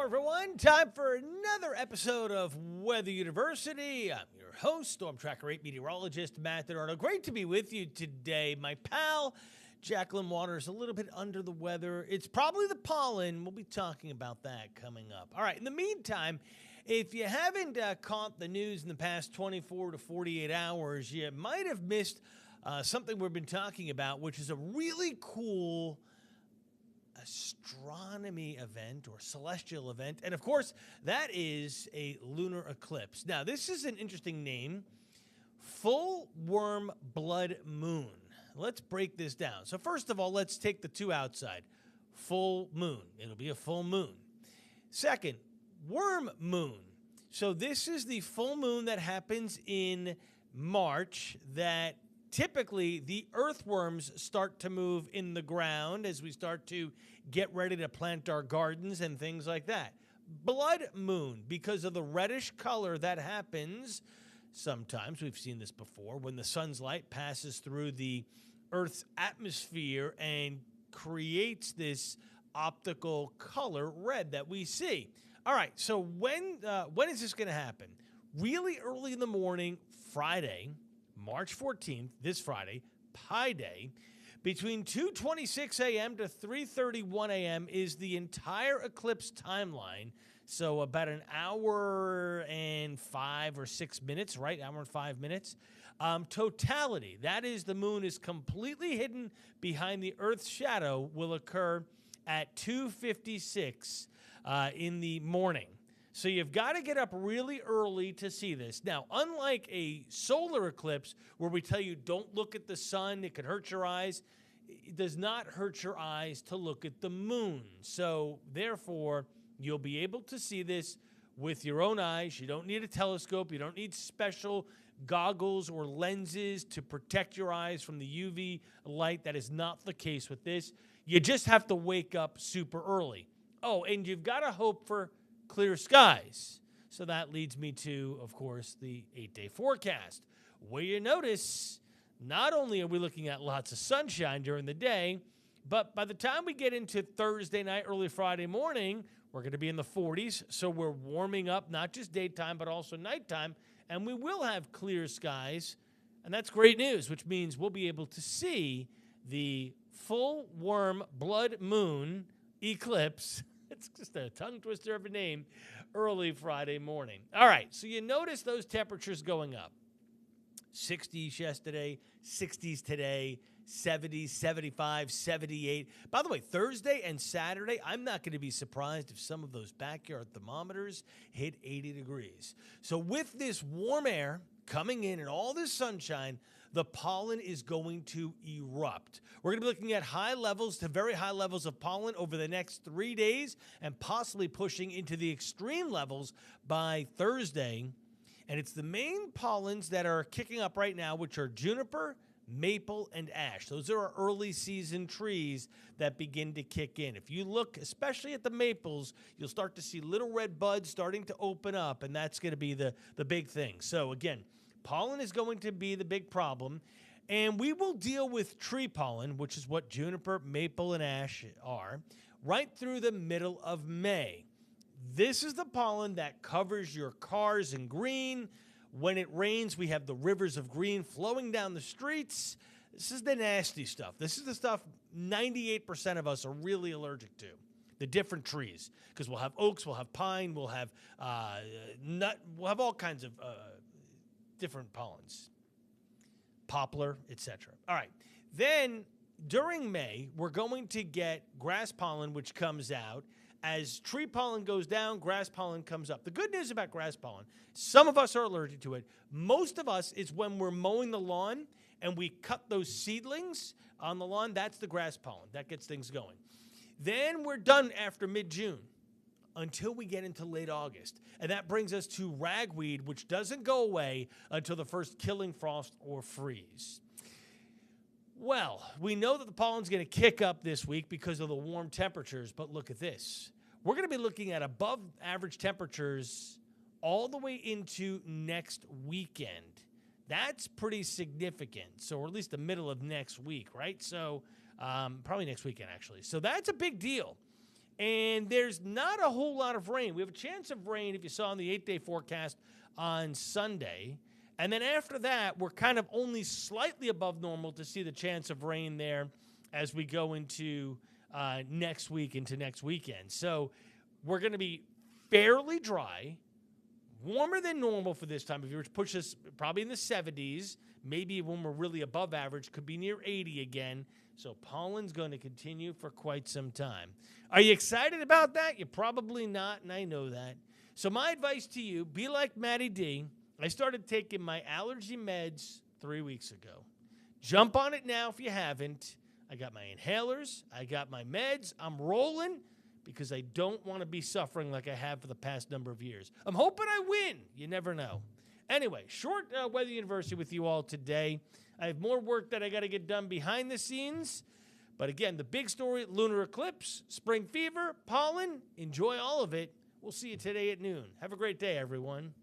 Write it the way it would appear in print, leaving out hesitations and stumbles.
everyone. Time for another episode of Weather University. I'm your host, Storm Tracker 8 meteorologist Matt Arnold. Great to be with you today. My pal, Jacqueline Waters, a little bit under the weather. It's probably the pollen. We'll be talking about that coming up. All right, in the meantime, if you haven't caught the news in the past 24 to 48 hours, you might have missed something we've been talking about, which is a really cool astronomy event or celestial event. And of course, that is a lunar eclipse. Now, this is an interesting name, full worm blood moon. Let's break this down. So first of all, let's take the two outside. Full moon. It'll be a full moon. Second, worm moon. So this is the full moon that happens in March that typically the earthworms start to move in the ground as we start to get ready to plant our gardens and things like that. Blood moon, because of the reddish color that happens sometimes, we've seen this before, when the sun's light passes through the Earth's atmosphere and creates this optical color red that we see. All right, so when is this going to happen? Really early in the morning, Friday, March 14th, this Friday, Pi Day, between 2:26 a.m. to 3:31 a.m. is the entire eclipse timeline. So about an hour and 5 or 6 minutes, right? Hour and 5 minutes. Totality, that is the moon is completely hidden behind the Earth's shadow, will occur at 2:56 in the morning. So you've got to get up really early to see this. Now, unlike a solar eclipse where we tell you don't look at the sun, it could hurt your eyes, it does not hurt your eyes to look at the moon. So therefore, you'll be able to see this with your own eyes. You don't need a telescope. You don't need special goggles or lenses to protect your eyes from the UV light. That is not the case with this. You just have to wake up super early. Oh, and you've got to hope for clear skies. So that leads me to, of course, the 8-day forecast, where you notice not only are we looking at lots of sunshine during the day, but by the time we get into Thursday night, early Friday morning, we're going to be in the 40s. So we're warming up, not just daytime, but also nighttime, and we will have clear skies. And that's great news, which means we'll be able to see the full worm blood moon eclipse. It's just a tongue twister of a name, early Friday morning. All right, so you notice those temperatures going up. 60s yesterday, 60s today, 70s, 75, 78. By the way, Thursday and Saturday, I'm not going to be surprised if some of those backyard thermometers hit 80 degrees. So with this warm air coming in and all this sunshine, the pollen is going to erupt. We're going to be looking at high levels to very high levels of pollen over the next 3 days and possibly pushing into the extreme levels by Thursday. And it's the main pollens that are kicking up right now, which are juniper, maple, and ash. Those are our early season trees that begin to kick in. If you look, especially at the maples, you'll start to see little red buds starting to open up, and that's going to be the big thing. So again, pollen is going to be the big problem, and we will deal with tree pollen, which is what juniper, maple, and ash are, right through the middle of May. This is the pollen that covers your cars in green. When it rains, we have the rivers of green flowing down the streets. This is the nasty stuff. This is the stuff 98% of us are really allergic to, the different trees, because we'll have oaks, we'll have pine, we'll have we'll have all kinds of different pollens, poplar, etc. All right. Then during May, we're going to get grass pollen, which comes out. As tree pollen goes down, grass pollen comes up. The good news about grass pollen, some of us are allergic to it. Most of us is when we're mowing the lawn and we cut those seedlings on the lawn, that's the grass pollen. That gets things going. Then we're done after mid-June until we get into late August. And that brings us to ragweed, which doesn't go away until the first killing frost or freeze. Well, we know that the pollen's going to kick up this week because of the warm temperatures, but look at this. We're going to be looking at above average temperatures all the way into next weekend. That's pretty significant. So, or at least the middle of next week, right? So, probably next weekend, actually. So that's a big deal. and there's not a whole lot of rain. We have a chance of rain if you saw on the 8-day forecast on Sunday. And then after that, we're kind of only slightly above normal to see the chance of rain there as we go into next week, into next weekend. So we're going to be fairly dry, warmer than normal for this time. If you were to push this probably in the 70s, maybe when we're really above average, could be near 80 again. So pollen's going to continue for quite some time. Are you excited about that? You're probably not, and I know that. So my advice to you, be like Matty D. I started taking my allergy meds 3 weeks ago. Jump on it now if you haven't. I got my inhalers. I got my meds. I'm rolling because I don't want to be suffering like I have for the past number of years. I'm hoping I win. You never know. Anyway, short Weather University with you all today. I have more work that I got to get done behind the scenes. But again, the big story, lunar eclipse, spring fever, pollen. Enjoy all of it. We'll see you today at noon. Have a great day, everyone.